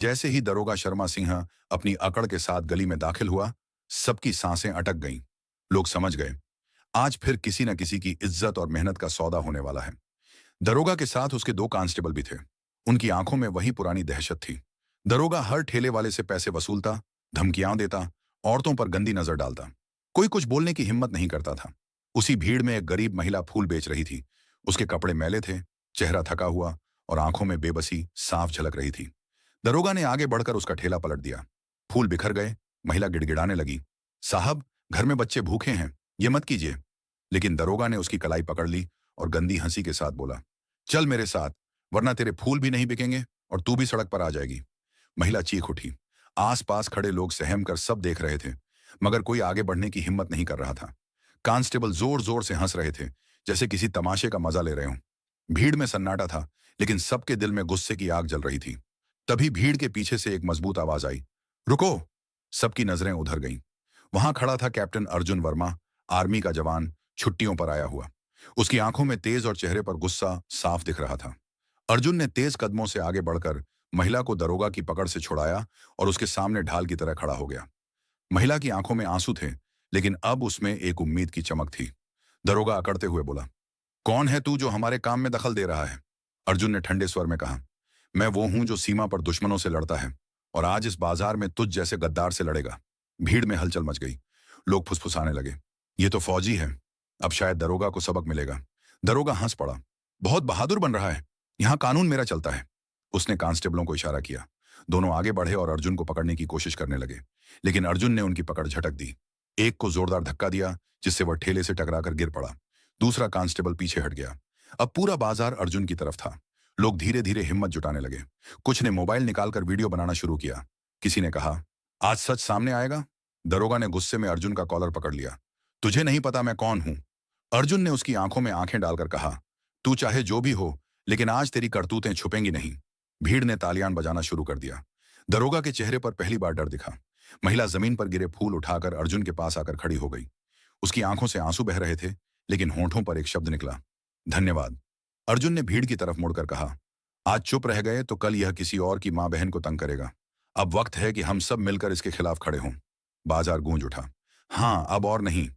जैसे ही दरोगा शर्मा सिंह अपनी अकड़ के साथ गली में दाखिल हुआ, सबकी सांसें अटक गईं। लोग समझ गए, आज फिर किसी न किसी की इज्जत और मेहनत का सौदा होने वाला है। दरोगा के साथ उसके 2 कांस्टेबल भी थे। उनकी आंखों में वही पुरानी दहशत थी। दरोगा हर ठेले वाले से पैसे वसूलता, धमकियां देता, औरतों पर गंदी नजर डालता। कोई कुछ बोलने की हिम्मत नहीं करता था। उसी भीड़ में एक गरीब महिला फूल बेच रही थी। उसके कपड़े मैले थे, चेहरा थका हुआ और आंखों में बेबसी साफ झलक रही थी। दरोगा ने आगे बढ़कर उसका ठेला पलट दिया। फूल बिखर गए। महिला गिड़गिड़ाने लगी, साहब, घर में बच्चे भूखे हैं, ये मत कीजिए। लेकिन दरोगा ने उसकी कलाई पकड़ ली और गंदी हंसी के साथ बोला, चल मेरे साथ, वरना तेरे फूल भी नहीं बिकेंगे और तू भी सड़क पर आ जाएगी। महिला चीख उठी। आसपास खड़े लोग सहम कर सब देख रहे थे, मगर कोई आगे बढ़ने की हिम्मत नहीं कर रहा था। कांस्टेबल जोर जोर से हंस रहे थे, जैसे किसी तमाशे का मजा ले रहे हों। भीड़ में सन्नाटा था, लेकिन सबके दिल में गुस्से की आग जल रही थी। तभी भीड़ के पीछे से एक मजबूत आवाज आई, रुको। सबकी नजरें उधर गईं। वहां खड़ा था कैप्टन अर्जुन वर्मा, आर्मी का जवान, छुट्टियों पर आया हुआ। उसकी आंखों में तेज और चेहरे पर गुस्सा साफ दिख रहा था। अर्जुन ने तेज कदमों से आगे बढ़कर महिला को दरोगा की पकड़ से छुड़ाया और उसके सामने ढाल की तरह खड़ा हो गया। महिला की आंखों में आंसू थे, लेकिन अब उसमें एक उम्मीद की चमक थी। दरोगा अकड़ते हुए बोला, कौन है तू जो हमारे काम में दखल दे रहा है? अर्जुन ने ठंडे स्वर में कहा, मैं वो हूं जो सीमा पर दुश्मनों से लड़ता है और आज इस बाजार में तुझ जैसे गद्दार से लड़ेगा। भीड़ में हलचल मच गई। लोग फुसफुसाने लगे, ये तो फौजी है, अब शायद दरोगा को सबक मिलेगा। दरोगा हंस पड़ा, बहुत बहादुर बन रहा है, यहां कानून मेरा चलता है। उसने कांस्टेबलों को इशारा किया। दोनों आगे बढ़े और अर्जुन को पकड़ने की कोशिश करने लगे, लेकिन अर्जुन ने उनकी पकड़ झटक दी। एक को जोरदार धक्का दिया, जिससे वह ठेले से टकराकर गिर पड़ा। दूसरा कांस्टेबल पीछे हट गया। अब पूरा बाजार अर्जुन की तरफ था। लोग धीरे धीरे हिम्मत जुटाने लगे। कुछ ने मोबाइल निकालकर वीडियो बनाना शुरू किया। किसी ने कहा, आज सच सामने आएगा। दरोगा ने गुस्से में अर्जुन का कॉलर पकड़ लिया। तुझे नहीं पता मैं कौन हूं? अर्जुन ने उसकी आंखों में आंखें डालकर कहा, तू चाहे जो भी हो, लेकिन आज तेरी करतूतें छुपेंगी नहीं। भीड़ ने तालियां बजाना शुरू कर दिया। दरोगा के चेहरे पर पहली बार डर दिखा। महिला जमीन पर गिरे फूल उठाकर अर्जुन के पास आकर खड़ी हो गई। उसकी आंखों से आंसू बह रहे थे, लेकिन होंठों पर एक शब्द निकला, धन्यवाद। अर्जुन ने भीड़ की तरफ मुड़कर कहा, आज चुप रह गए तो कल यह किसी और की मां बहन को तंग करेगा। अब वक्त है कि हम सब मिलकर इसके खिलाफ खड़े हों। बाजार गूंज उठा। हाँ, अब और नहीं।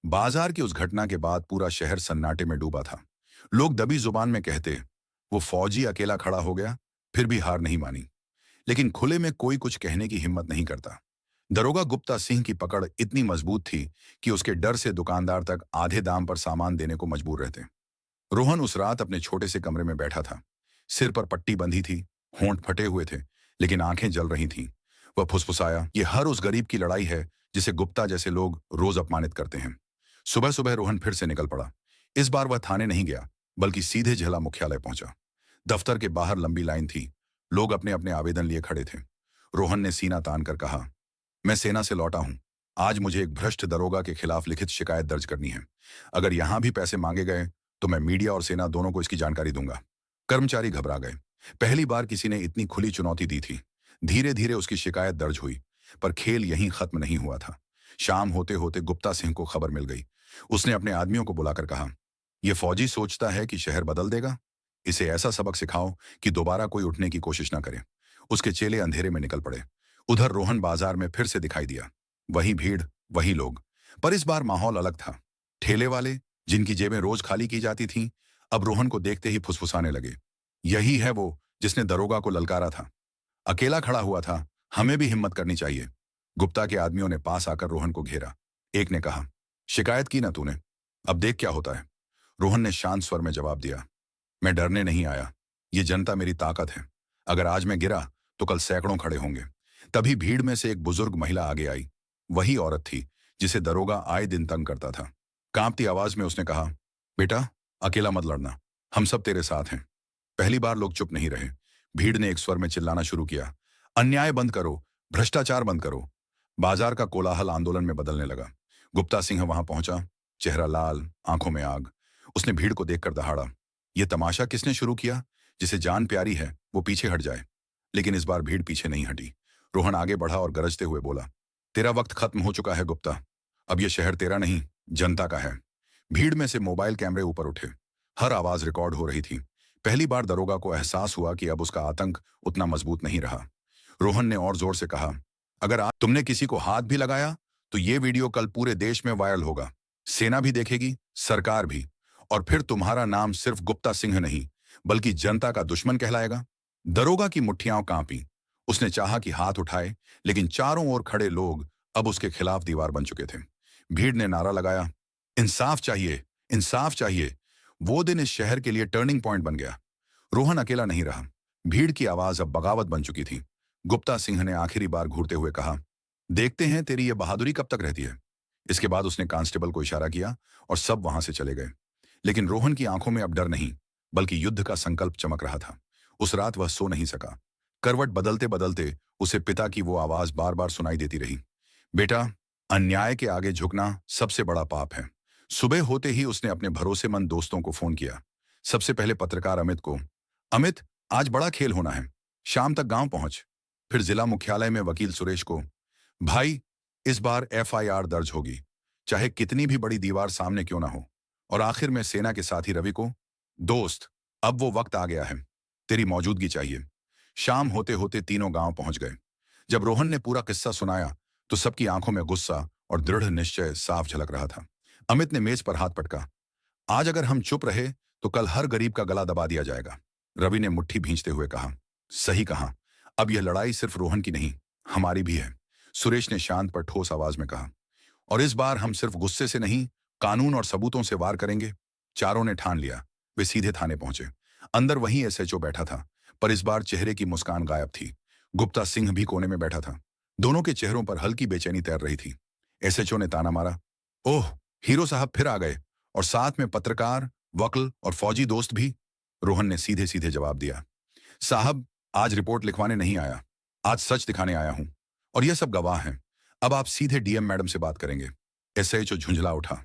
बाजार की उस घटना के बाद पूरा शहर सन्नाटे में डूबा था। लोग दबी जुबान में कहते, वो फौजी अकेला खड़ा हो गया, फिर भी हार नहीं मानी। लेकिन खुले में कोई कुछ कहने की हिम्मत नहीं करता। दरोगा गुप्ता सिंह की पकड़ इतनी मजबूत थी कि उसके डर से दुकानदार तक आधे दाम पर सामान देने को मजबूर रहते। रोहन उस रात अपने छोटे से कमरे में बैठा था। सिर पर पट्टी बंधी थी, होंठ फटे हुए थे, लेकिन आंखें जल रही थीं। वह फुसफुसाया, ये हर उस गरीब की लड़ाई है जिसे गुप्ता जैसे लोग रोज अपमानित करते हैं। सुबह सुबह रोहन फिर से निकल पड़ा। इस बार वह थाने नहीं गया, बल्कि सीधे जिला मुख्यालय पहुंचा। दफ्तर के बाहर लंबी लाइन थी। लोग अपने अपने आवेदन लिए खड़े थे। रोहन ने सीना तान कर कहा, मैं सेना से लौटा हूं। आज मुझे एक भ्रष्ट दरोगा के खिलाफ लिखित शिकायत दर्ज करनी है। अगर यहां भी पैसे मांगे गए तो मैं मीडिया और सेना दोनों को इसकी जानकारी दूंगा। कर्मचारी घबरा गए। पहली बार किसी ने इतनी खुली चुनौती दी थी। धीरे धीरे उसकी शिकायत दर्ज हुई, पर खेल यहीं खत्म नहीं हुआ था। शाम होते होते गुप्ता सिंह को खबर मिल गई। उसने अपने आदमियों को बुलाकर कहा, यह फौजी सोचता है कि शहर बदल देगा। इसे ऐसा सबक सिखाओ कि दोबारा कोई उठने की कोशिश न करे। उसके चेले अंधेरे में निकल पड़े। उधर रोहन बाजार में फिर से दिखाई दिया। वही भीड़, वही लोग, पर इस बार माहौल अलग था। ठेले वाले, जिनकी जेबें रोज खाली की जाती थीं, अब रोहन को देखते ही फुसफुसाने लगे, यही है वो जिसने दरोगा को ललकारा था। अकेला खड़ा हुआ था, हमें भी हिम्मत करनी चाहिए। गुप्ता के आदमियों ने पास आकर रोहन को घेरा। एक ने कहा, शिकायत की ना तूने, अब देख क्या होता है। रोहन ने शांत स्वर में जवाब दिया, मैं डरने नहीं आया, ये जनता मेरी ताकत है। अगर आज मैं गिरा तो कल सैकड़ों खड़े होंगे। तभी भीड़ में से एक बुजुर्ग महिला आगे आई। वही औरत थी जिसे दरोगा आए दिन तंग करता था। कांपती आवाज में उसने कहा, बेटा, अकेला मत लड़ना, हम सब तेरे साथ हैं। पहली बार लोग चुप नहीं रहे। भीड़ ने एक स्वर में चिल्लाना शुरू किया, अन्याय बंद करो, भ्रष्टाचार बंद करो। बाजार का कोलाहल आंदोलन में बदलने लगा। गुप्ता सिंह वहां पहुंचा, चेहरा लाल, आंखों में आग। उसने भीड़ को देखकर दहाड़ा, यह तमाशा किसने शुरू किया? जिसे जान प्यारी है वो पीछे हट जाए। लेकिन इस बार भीड़ पीछे नहीं हटी। रोहन आगे बढ़ा और गरजते हुए बोला, तेरा वक्त खत्म हो चुका है गुप्ता। अब यह शहर तेरा नहीं, जनता का है। भीड़ में से मोबाइल कैमरे ऊपर उठे। हर आवाज रिकॉर्ड हो रही थी। पहली बार दरोगा को एहसास हुआ कि अब उसका आतंक उतना मजबूत नहीं रहा। रोहन ने और जोर से कहा, अगर आज तुमने किसी को हाथ भी लगाया तो ये वीडियो कल पूरे देश में वायरल होगा। सेना भी देखेगी, सरकार भी। और फिर तुम्हारा नाम सिर्फ गुप्ता सिंह नहीं, बल्कि जनता का दुश्मन कहलाएगा। दरोगा की मुट्ठियां कांपी। उसने चाहा कि हाथ उठाए, लेकिन चारों ओर खड़े लोग अब उसके खिलाफ दीवार बन चुके थे। भीड़ ने नारा लगाया, इंसाफ चाहिए, इंसाफ चाहिए। वो दिन इस शहर के लिए टर्निंग पॉइंट बन गया। रोहन अकेला नहीं रहा। भीड़ की आवाज अब बगावत बन चुकी थी। गुप्ता सिंह ने आखिरी बार घूरते हुए कहा, देखते हैं तेरी ये बहादुरी कब तक रहती है। इसके बाद उसने कांस्टेबल को इशारा किया और सब वहां से चले गए। लेकिन रोहन की आंखों में अब डर नहीं, बल्कि युद्ध का संकल्प चमक रहा था। उस रात वह सो नहीं सका। करवट बदलते बदलते उसे पिता की वो आवाज बार बार सुनाई देती रही, बेटा, अन्याय के आगे झुकना सबसे बड़ा पाप है। सुबह होते ही उसने अपने भरोसेमंद दोस्तों को फोन किया। सबसे पहले पत्रकार अमित को। अमित, आज बड़ा खेल होना है, शाम तक गांव पहुंच। फिर जिला मुख्यालय में वकील सुरेश को, भाई, इस बार एफआईआर दर्ज होगी, चाहे कितनी भी बड़ी दीवार सामने क्यों ना हो। और आखिर में सेना के साथी रवि को, दोस्त, अब वो वक्त आ गया है, तेरी मौजूदगी चाहिए। शाम होते होते तीनों गांव पहुंच गए। जब रोहन ने पूरा किस्सा सुनाया तो सबकी आंखों में गुस्सा और दृढ़ निश्चय साफ झलक रहा था। अमित ने मेज पर हाथ पटका, आज अगर हम चुप रहे तो कल हर गरीब का गला दबा दिया जाएगा। रवि ने मुट्ठी भींचते हुए कहा, सही कहा, अब यह लड़ाई सिर्फ रोहन की नहीं, हमारी भी है। सुरेश ने शांत पर ठोस आवाज में कहा, और इस बार हम सिर्फ गुस्से से नहीं, कानून और सबूतों से वार करेंगे। चारों ने ठान लिया। वे सीधे थाने पहुंचे। अंदर वहीं एसएचओ बैठा था, पर इस बार चेहरे की मुस्कान गायब थी। गुप्ता सिंह भी कोने में बैठा था। दोनों के चेहरों पर हल्की बेचैनी तैर रही थी। एसएचओ ने ताना मारा, ओह, हीरो साहब फिर आ गए, और साथ में पत्रकार, वकील और फौजी दोस्त भी। रोहन ने सीधे सीधे जवाब दिया, साहब, आज रिपोर्ट लिखवाने नहीं आया, आज सच दिखाने आया हूं, और यह सब गवाह हैं। अब आप सीधे डीएम मैडम से बात करेंगे। एसएचओ झुंझला उठा,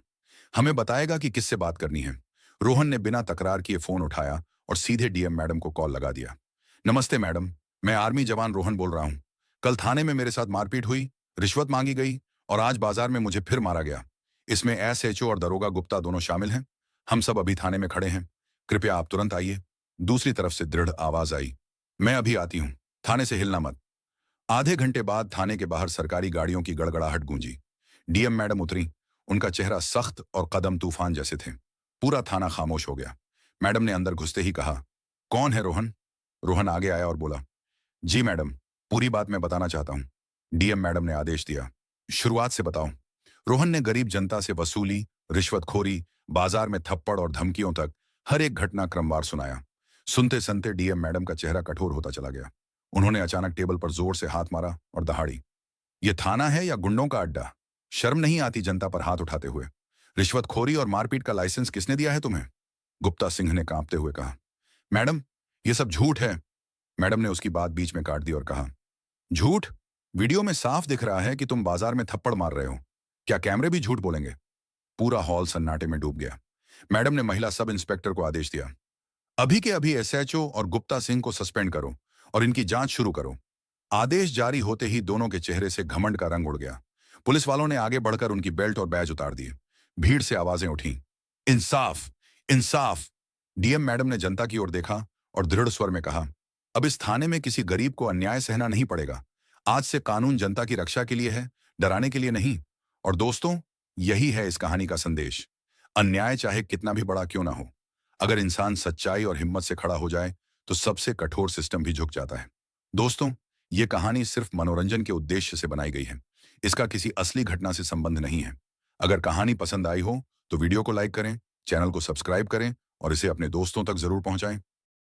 हमें बताएगा कि किससे बात करनी है। रोहन ने बिना तकरार किए फोन उठाया और सीधे डीएम मैडम को कॉल लगा दिया। नमस्ते मैडम, मैं आर्मी जवान रोहन बोल रहा हूं। कल थाने में मेरे साथ मारपीट हुई, रिश्वत मांगी गई, और आज बाजार में मुझे फिर मारा गया। इसमें एसएचओ और दरोगा गुप्ता दोनों शामिल हैं। हम सब अभी थाने में खड़े हैं, कृपया आप तुरंत आइए। दूसरी तरफ से दृढ़ आवाज आई, मैं अभी आती हूं, थाने से हिलना मत। आधे घंटे बाद थाने के बाहर सरकारी गाड़ियों की गड़गड़ाहट गूंजी। डीएम मैडम उतरी। उनका चेहरा सख्त और कदम तूफान जैसे थे। पूरा थाना खामोश हो गया। मैडम ने अंदर घुसते ही कहा, कौन है रोहन? रोहन आगे आया और बोला, जी मैडम, पूरी बात मैं बताना चाहता हूं। डीएम मैडम ने आदेश दिया, शुरुआत से बताओ। रोहन ने गरीब जनता से वसूली, रिश्वतखोरी, बाजार में थप्पड़ और धमकियों तक हर एक घटना क्रमवार सुनाया। सुनते सुनते डीएम मैडम का चेहरा कठोर होता चला गया। उन्होंने अचानक टेबल पर जोर से हाथ मारा और दहाड़ी, ये थाना है या गुंडों का अड्डा? शर्म नहीं आती जनता पर हाथ उठाते हुए? रिश्वतखोरी और मारपीट का लाइसेंस किसने दिया है तुम्हें? गुप्ता सिंह ने कांपते हुए कहा, मैडम, ये सब झूठ है। मैडम ने उसकी बात बीच में काट दी और कहा, झूठ? वीडियो में साफ दिख रहा है कि तुम बाजार में थप्पड़ मार रहे हो। क्या कैमरे भी झूठ बोलेंगे? पूरा हॉल सन्नाटे में डूब गया। मैडम ने महिला सब इंस्पेक्टर को आदेश दिया, अभी के अभी एसएचओ और गुप्ता सिंह को सस्पेंड करो और इनकी जांच शुरू करो। आदेश जारी होते ही दोनों के चेहरे से घमंड का रंग उड़ गया। पुलिस वालों ने आगे बढ़कर उनकी बेल्ट और बैज उतार दिए। भीड़ से आवाजें उठी, इंसाफ, इंसाफ। डीएम मैडम ने जनता की ओर देखा और दृढ़ स्वर में कहा, अब इस थाने में किसी गरीब को अन्याय सहना नहीं पड़ेगा। आज से कानून जनता की रक्षा के लिए है, डराने के लिए नहीं। और दोस्तों, यही है इस कहानी का संदेश। अन्याय चाहे कितना भी बड़ा क्यों ना हो, अगर इंसान सच्चाई और हिम्मत से खड़ा हो जाए तो सबसे कठोर सिस्टम भी झुक जाता है। दोस्तों, ये कहानी सिर्फ मनोरंजन के उद्देश्य से बनाई गई है। इसका किसी असली घटना से संबंध नहीं है। अगर कहानी पसंद आई हो तो वीडियो को लाइक करें, चैनल को सब्सक्राइब करें और इसे अपने दोस्तों तक जरूर पहुंचाएं।